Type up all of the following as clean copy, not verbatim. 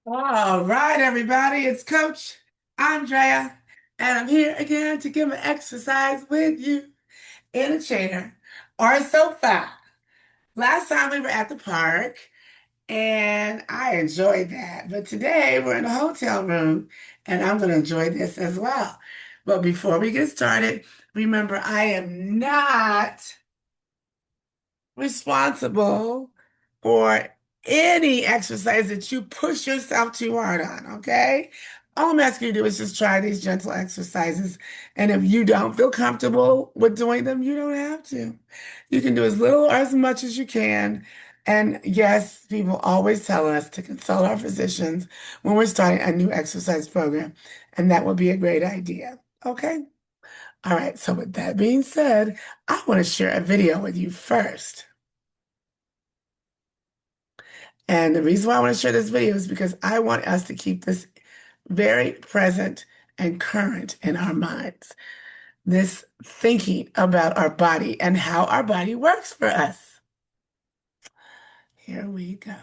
All right, everybody, it's Coach Andrea, and I'm here again to give an exercise with you in a chair or a sofa. Last time we were at the park, and I enjoyed that. But today we're in a hotel room, and I'm going to enjoy this as well. But before we get started, remember I am not responsible for any exercise that you push yourself too hard on, okay? All I'm asking you to do is just try these gentle exercises. And if you don't feel comfortable with doing them, you don't have to. You can do as little or as much as you can. And yes, people always tell us to consult our physicians when we're starting a new exercise program. And that would be a great idea. Okay? All right. So with that being said, I want to share a video with you first. And the reason why I want to share this video is because I want us to keep this very present and current in our minds. This thinking about our body and how our body works for us. Here we go.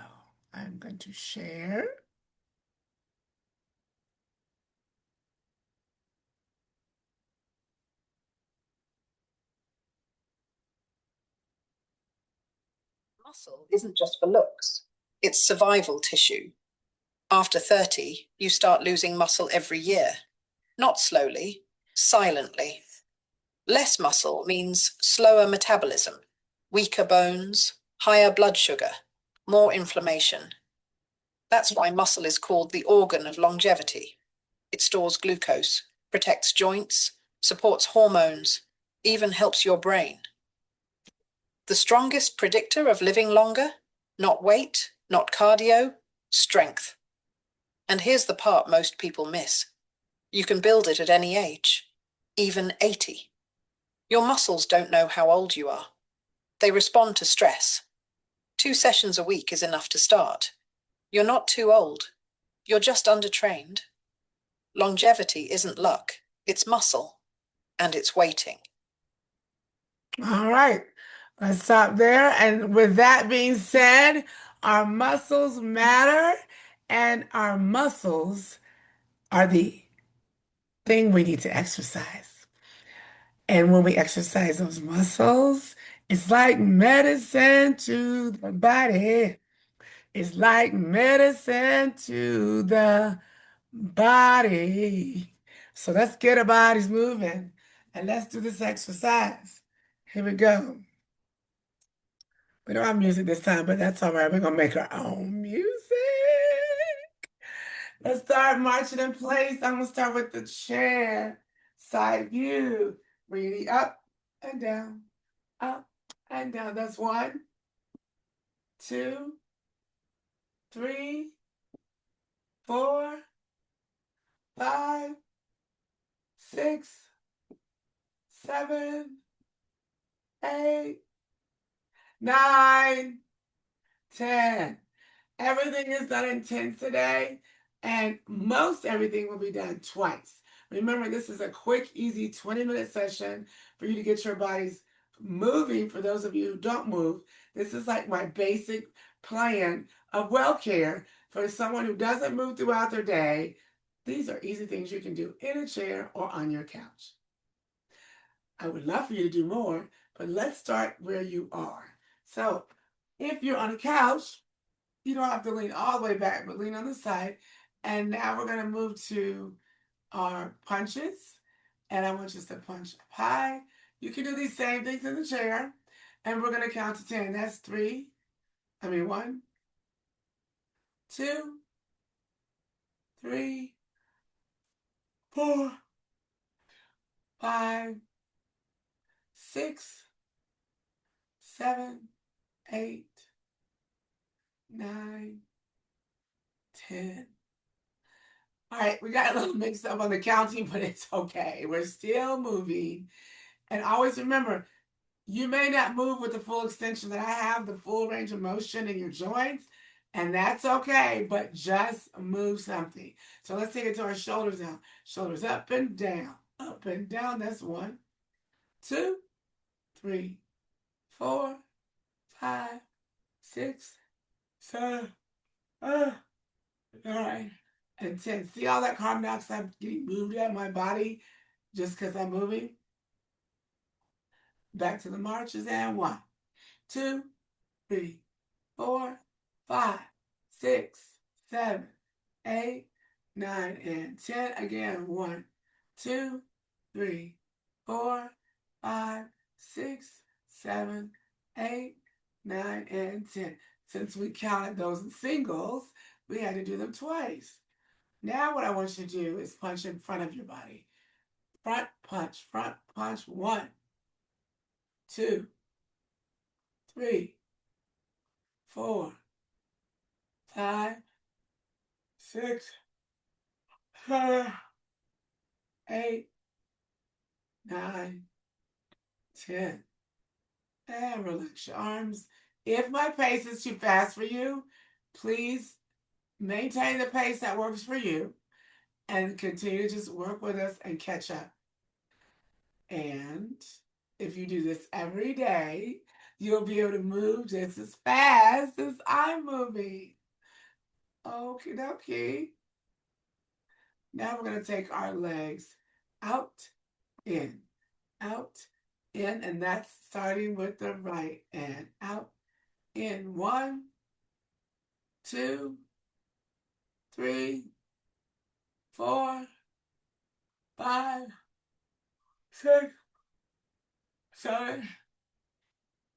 I'm going to share. Muscle isn't just for looks, it's survival tissue. After 30, you start losing muscle every year. Not slowly, silently. Less muscle means slower metabolism, weaker bones, higher blood sugar, more inflammation. That's why muscle is called the organ of longevity. It stores glucose, protects joints, supports hormones, even helps your brain. The strongest predictor of living longer? Not weight, not cardio, strength. And here's the part most people miss. You can build it at any age, even 80. Your muscles don't know how old you are. They respond to stress. 2 sessions a week is enough to start. You're not too old. You're just undertrained. Longevity isn't luck. It's muscle. And it's waiting. All right. Let's stop there. And with that being said, our muscles matter and our muscles are the thing we need to exercise. And when we exercise those muscles, it's like medicine to the body. It's like medicine to the body. So let's get our bodies moving and let's do this exercise. Here we go. We don't have music this time, but that's all right. We're going to make our own music. Let's start marching in place. I'm going to start with the chair. Side view. Really up and down, up and down. That's 1, 2, 3, 4, 5, 6, 7, 8, 9, 10. Everything is done in 10 today, and most everything will be done twice. Remember, this is a quick, easy 20-minute session for you to get your bodies moving. For those of you who don't move, this is like my basic plan of well care for someone who doesn't move throughout their day. These are easy things you can do in a chair or on your couch. I would love for you to do more, but let's start where you are. So if you're on a couch, you don't have to lean all the way back, but lean on the side. And now we're going to move to our punches. And I want you to punch up high. You can do these same things in the chair. And we're going to count to 10. That's 1, 2, 3, 4, 5, 6, 7, 8, 9, 10. All right, we got a little mixed up on the counting, but it's okay. We're still moving. And always remember, you may not move with the full extension that I have, the full range of motion in your joints, and that's okay, but just move something. So let's take it to our shoulders now. Shoulders up and down, up and down. That's 1, 2, 3, 4, 5, 6, 7, All right. And 10. See all that carbon dioxide getting moved out of my body just because I'm moving? Back to the marches. And 1, 2, 3, 4, 5, 6, 7, 8, 9, and 10. Again. 1, 2, 3, 4, 5, 6, 7, 8, 9, and 10. Since we counted those in singles, we had to do them twice. Now what I want you to do is punch in front of your body. Front punch, front punch. 1, 2, 3, 4, 5, 6, 7, 8, 9, 10. And relax your arms. If my pace is too fast for you, please maintain the pace that works for you and continue to just work with us and catch up. And if you do this every day, you'll be able to move just as fast as I'm moving. Okie dokie. Now we're going to take our legs out, in, out, in, and that's starting with the right and out, in. 1, 2, 3, 4, 5, 6, 7,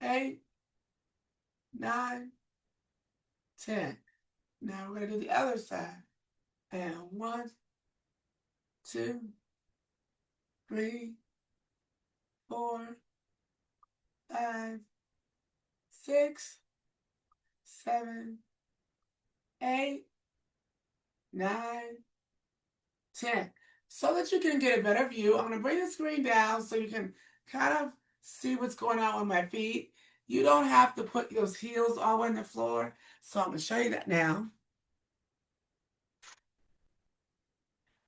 8, 9, 10. Now we're going to do the other side. And 1, 2, 3, 4, 5, 6, 7, 8, 9, 10. So that you can get a better view, I'm going to bring the screen down so you can kind of see what's going on with my feet. You don't have to put those heels all on the floor. So I'm going to show you that now.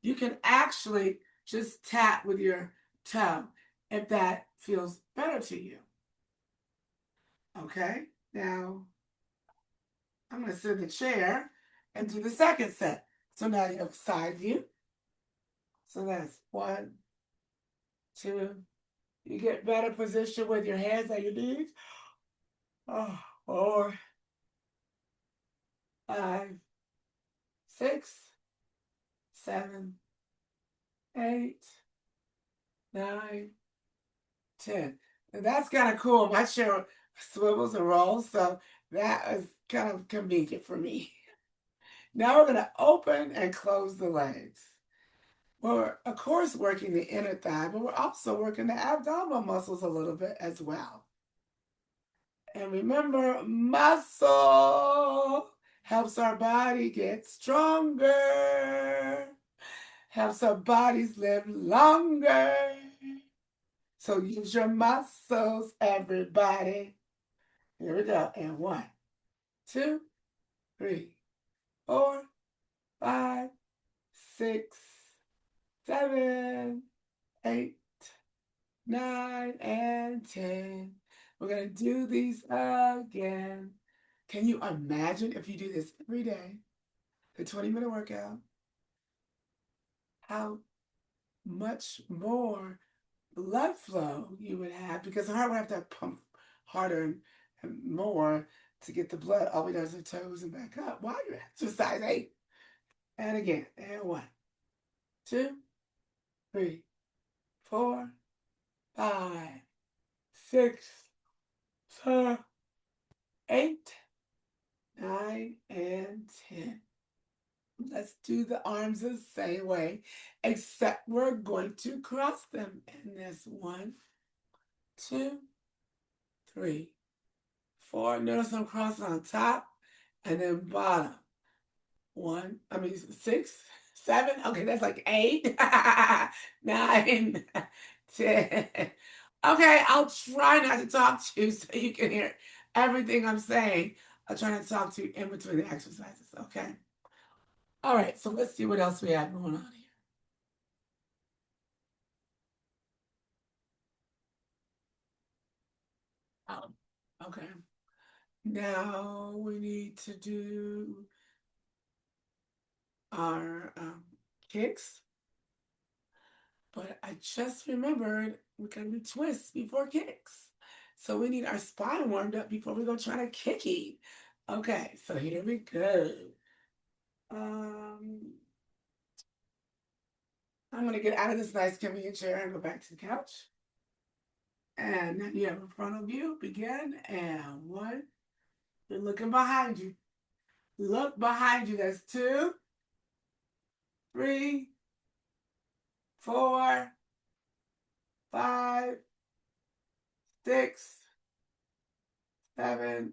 You can actually just tap with your toe if that feels better to you. Okay, now I'm going to sit in the chair and do the second set. So now you have side view. So that's 1, 2. You get better position with your hands at your knees. 4, 5, 6, 7, 8, 9, 10. And that's kind of cool. My chair swivels and rolls, so that is kind of convenient for me. Now we're going to open and close the legs. We're, of course, working the inner thigh, but we're also working the abdominal muscles a little bit as well. And remember, muscle helps our body get stronger, helps our bodies live longer. So use your muscles, everybody. Here we go. And 1, 2, 3, 4, 5, 6, 7, 8, 9, and 10. We're going to do these again. Can you imagine if you do this every day, the 20-minute workout, how much more blood flow you would have? Because the heart would have to pump harder and more to get the blood all the way down to the toes and back up while you're exercising. And again, and 1, 2, 3, 4, 5, 6, 7, 8, 9, and 10. Let's do the arms the same way, except we're going to cross them in this. 1, 2, 3, 4. Notice I'm crossing on top and then bottom. 6, 7. Okay, that's like 8, 9, 10. Okay, I'll try not to talk to you so you can hear everything I'm saying. I'll try not to talk to you in between the exercises, okay? All right, so let's see what else we have going on here. Okay. Now we need to do our kicks. But I just remembered we gotta do twists before kicks. So we need our spine warmed up before we go try to kicking. Okay, so here we go. Um, I'm gonna get out of this nice convenient chair and go back to the couch. And then you have in front of you, begin, and one. You're looking behind you. Look behind you. That's 2, 3, 4, 5, 6, 7,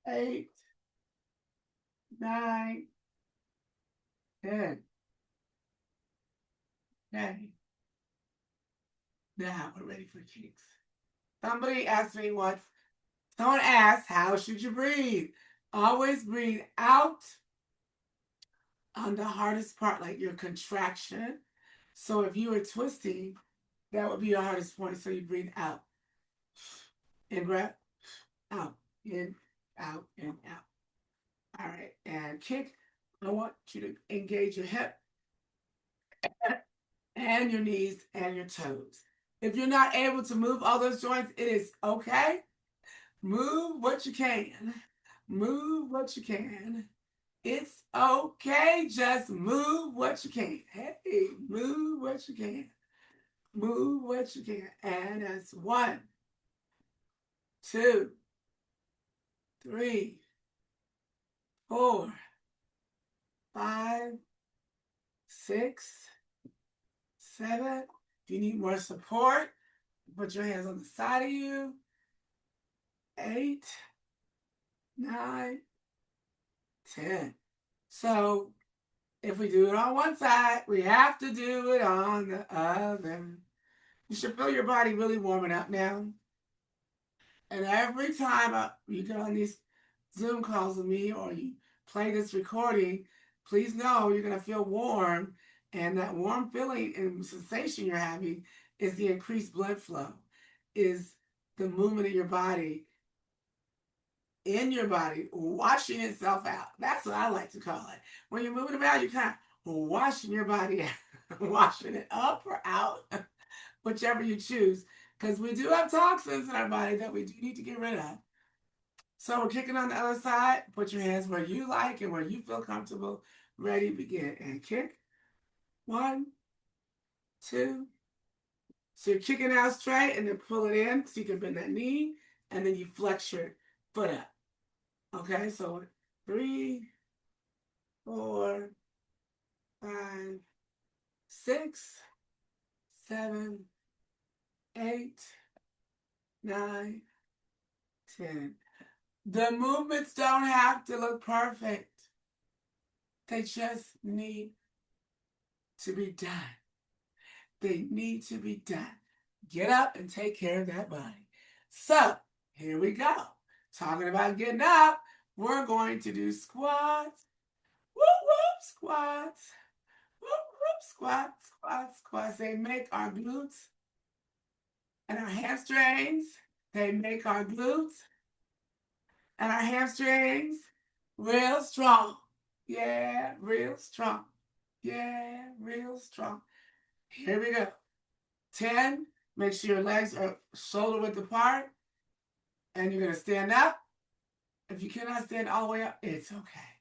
8, 9, 10. Okay. Now we're ready for kicks. Somebody asked me once, someone asked, how should you breathe? Always breathe out on the hardest part, like your contraction. So if you were twisting, that would be your hardest point. So you breathe out. In breath, out, in, out, in, out. All right. And kick, I want you to engage your hip and your knees and your toes. If you're not able to move all those joints, it is okay. Move what you can. Move what you can. It's okay. Just move what you can. Hey, move what you can. Move what you can. And that's 1, 2, 3, 4, 5, 6, 7. If you need more support, put your hands on the side of you. 8, 9, 10. So if we do it on one side, we have to do it on the other. You should feel your body really warming up now. And every time you get on these Zoom calls with me or you play this recording, please know you're going to feel warm. And that warm feeling and sensation you're having is the increased blood flow, is the movement of your body, in your body, washing itself out. That's what I like to call it. When you're moving about, you're kind of washing your body out, washing it up or out, whichever you choose. Because we do have toxins in our body that we do need to get rid of. So we're kicking on the other side. Put your hands where you like and where you feel comfortable. Ready, begin. And kick. 1, 2. So you're kicking out straight and then pull it in so you can bend that knee. And then you flex your foot up. Okay, so 3, 4, 5, 6, 7, 8, 9, 10. The movements don't have to look perfect. They just need to be done. They need to be done. Get up and take care of that body. So, here we go. Talking about getting up, we're going to do squats. Whoop, whoop, squats. Whoop, whoop, squats, squats, squats. They make our glutes and our hamstrings. They make our glutes and our hamstrings real strong. Yeah, real strong. Yeah, real strong. Here we go. 10. Make sure your legs are shoulder width apart. And you're going to stand up. If you cannot stand all the way up, it's okay.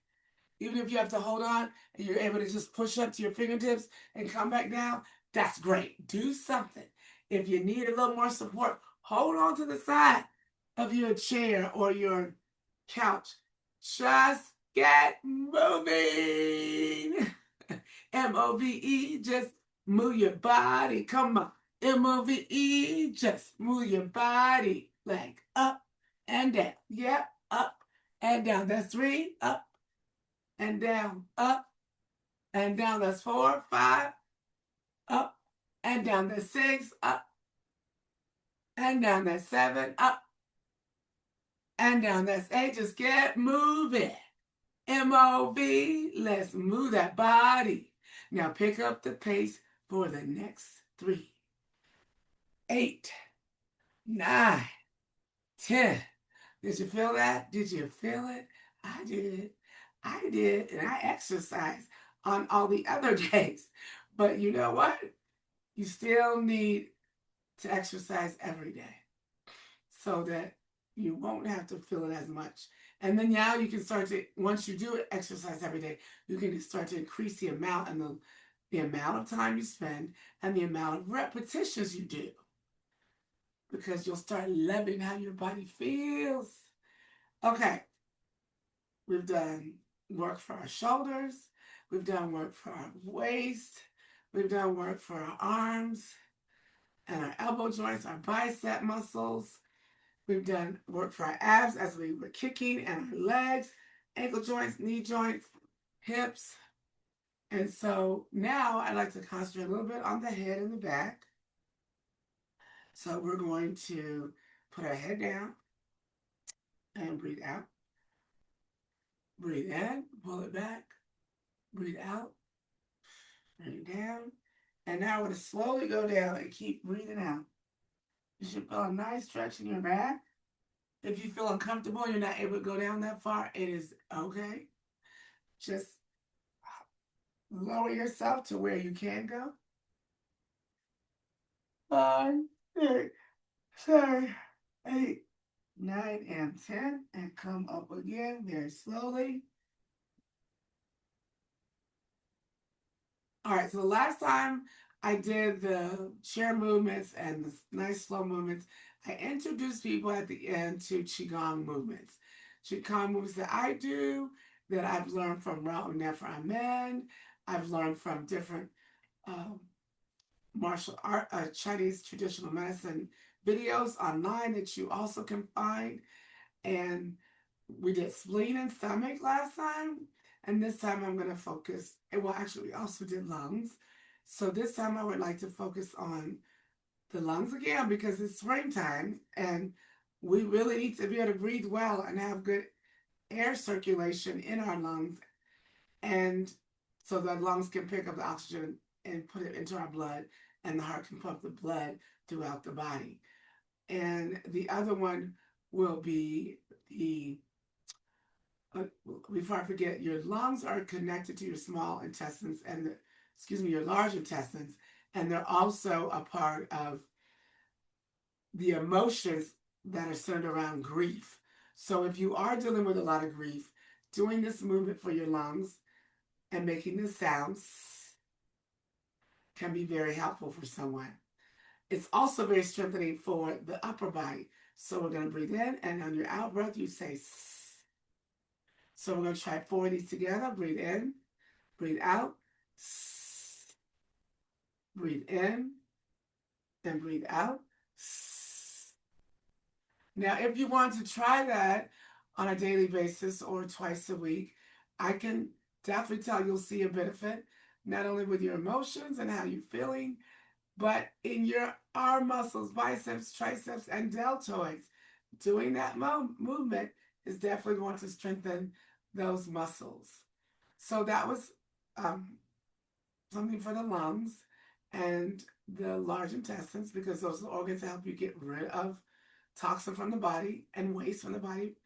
Even if you have to hold on and you're able to just push up to your fingertips and come back down, that's great. Do something. If you need a little more support, hold on to the side of your chair or your couch. Just get moving. MOVE, just move your body. Come on. MOVE, just move your body. Like up and down. Yep, up and down. That's 3. Up and down. Up and down. That's 4, 5. Up and down. That's 6. Up and down. That's 7. Up and down. That's 8. Just get moving. MOV. Let's move that body. Now pick up the pace for the next 3, 8, 9, 10. Did you feel that? Did you feel it? I did. I did, and I exercised on all the other days. But you know what? You still need to exercise every day so that you won't have to feel it as much. And then now you can start to, once you do exercise every day, you can start to increase the amount and the amount of time you spend and the amount of repetitions you do because you'll start loving how your body feels. Okay, we've done work for our shoulders, we've done work for our waist, we've done work for our arms and our elbow joints, our bicep muscles. We've done work for our abs as we were kicking and our legs, ankle joints, knee joints, hips. And so now I'd like to concentrate a little bit on the head and the back. So we're going to put our head down and breathe out. Breathe in, pull it back, breathe out, bring it down. And now we're going to slowly go down and keep breathing out. You should feel a nice stretch in your back. If you feel uncomfortable and you're not able to go down that far, it is okay. Just lower yourself to where you can go. 5, 6, 7, 8, 9, and 10. And come up again very slowly. All right, so the last time I did the chair movements and the nice slow movements, I introduced people at the end to Qigong movements. Qigong movements that I do, that I've learned from Raul Nefer Amen. I've learned from different um, martial art, Chinese traditional medicine videos online that you also can find. And we did spleen and stomach last time. And this time I'm going to focus, well, actually, we also did lungs. So this time I would like to focus on the lungs again because it's springtime and we really need to be able to breathe well and have good air circulation in our lungs. And so the lungs can pick up the oxygen and put it into our blood, and the heart can pump the blood throughout the body. And the other one will be the before I forget, your lungs are connected to your small intestines and your large intestines, and they're also a part of the emotions that are centered around grief. So if you are dealing with a lot of grief, doing this movement for your lungs and making this sound can be very helpful for someone. It's also very strengthening for the upper body. So we're going to breathe in, and on your out breath, you say S. So we're going to try 4 of these together. Breathe in, breathe out, S. Breathe in, then breathe out. S. Now, if you want to try that on a daily basis or twice a week, I can definitely tell you'll see a benefit, not only with your emotions and how you're feeling, but in your arm muscles, biceps, triceps, and deltoids. Doing that movement is definitely going to strengthen those muscles. So that was something for the lungs and the large intestines because those are organs that help you get rid of toxin from the body and waste from the body.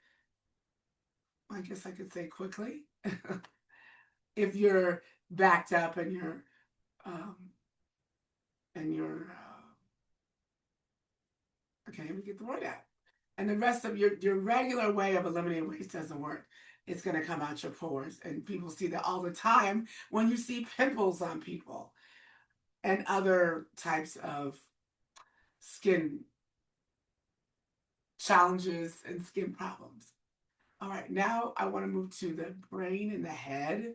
I guess I could say quickly. If you're backed up and um, I can't even get the word out. And the rest of your regular way of eliminating waste doesn't work. It's going to come out your pores. And people see that all the time when you see pimples on people and other types of skin challenges and skin problems. All right, now I want to move to the brain and the head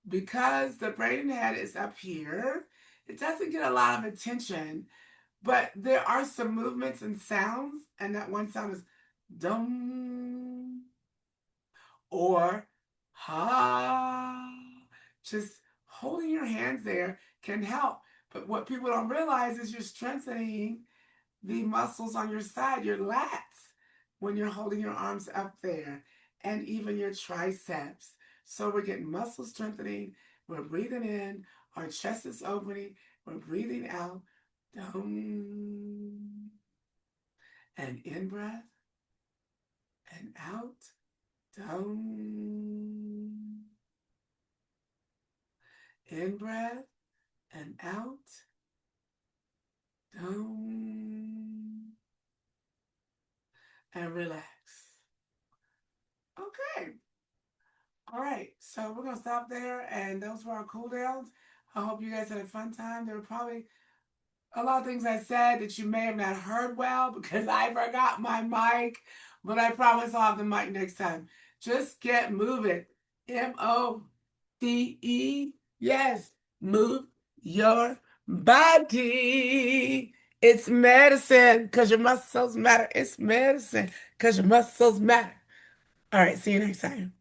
because the brain and head is up here. It doesn't get a lot of attention, but there are some movements and sounds, and that one sound is dum or ha. Just holding your hands there can help. But what people don't realize is you're strengthening the muscles on your side, your lats, when you're holding your arms up there, and even your triceps. So we're getting muscle strengthening. We're breathing in. Our chest is opening. We're breathing out. Dum. And in breath and out. Dum. In breath and out. Down and relax. Okay. All right. So we're going to stop there. And those were our cool downs. I hope you guys had a fun time. There were probably a lot of things I said that you may have not heard well because I forgot my mic, but I promise I'll have the mic next time. Just get moving. MOVE. Yes, move your body. It's medicine because your muscles matter. It's medicine because your muscles matter. All right, see you next time.